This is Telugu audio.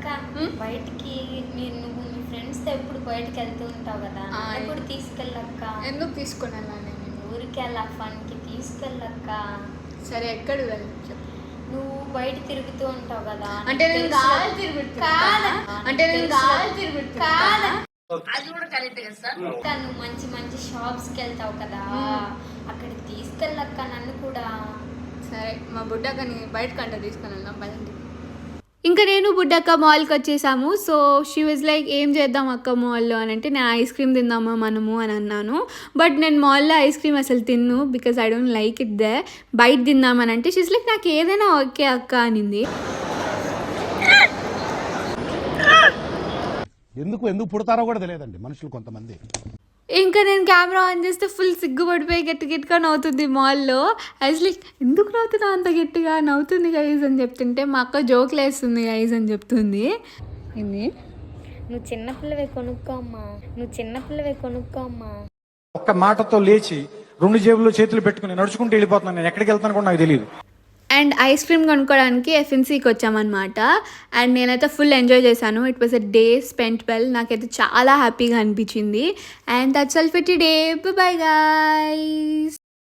అక్క బయటికి నువ్వు మీ ఫ్రెండ్స్తో ఎప్పుడు బయటకు వెళ్తూ ఉంటావు కదా, ఎప్పుడు తీసుకెళ్ళక్క. ఎందుకు తీసుకొని వెళ్ళాలి? ఊరికి వెళ్ళా, ఫన్కి తీసుకెళ్ళక్క. సరే ఎక్కడ వెళ్ళి చెప్పు. నువ్వు బయట తిరుగుతూ ఉంటావు కదా. అంటే నేను గాలి తిరుగుతా. అంటే నేను గాలి తిరుగుతా. అది కూడా కరెక్ట్ కదా సార్. నువ్వు మంచి మంచి షాప్స్కి వెళ్తావు కదా, అక్కడికి తీసుకెళ్ళక్క నన్ను కూడా. సరే మా బుడ్డకని బయటకంట తీసుకొని వెళ్దాం పదండి. ఇంకా నేను బుడ్డక్క మాల్కి వచ్చేసాము. సో షీ వాజ్ లైక్ ఏం చేద్దాం అక్క మాల్లో అని అంటే, నేను ఐస్ క్రీమ్ తిందామా మనము అని అన్నాను. బట్ నేను మాల్లో ఐస్ క్రీమ్ అసలు తిన్ను, because I don't like it they. బయట తిందామని అంటే షీస్ లైక్ నాకు ఏదైనా ఓకే అక్క అనింది. ఎందుకు పుడతారో కూడా తెలియదండి మనుషులు కొంతమంది. ఇంకా నేను కెమెరా ఆన్ చేస్తే ఫుల్ సిగ్గుపడిపోయి గట్టిగా నవ్వుతుంది మాల్లో. ఐస్ లైక్ ఎందుకు నవ్వుతున్నా అంత గట్టిగా, నవ్వుతుంది గైజ్ అని చెప్తుంటే మా అక్క జోకులు వేస్తుంది గైజ్ అని చెప్తుంది. ఏంది నువ్వు చిన్నపిల్లవే కొనుక్కోమ్మా, నువ్వు చిన్నపిల్లవే కొనుక్కోమ్మా. ఒక్క మాటతో లేచి 2 జేబుల్లో చేతులు పెట్టుకుని నడుచుకుంటూ వెళ్ళిపోతున్నాను. నేను ఎక్కడికి వెళ్తాను కూడా నాకు తెలియదు. అండ్ ఐస్ క్రీమ్ కొనుక్కోవడానికి ఎఫ్ఎన్సీకి వచ్చామన్నమాట. అండ్ నేనైతే ఫుల్ ఎంజాయ్ చేశాను. It was a day spent well. నాకైతే చాలా హ్యాపీగా అనిపించింది. And that's all for today. Bye guys.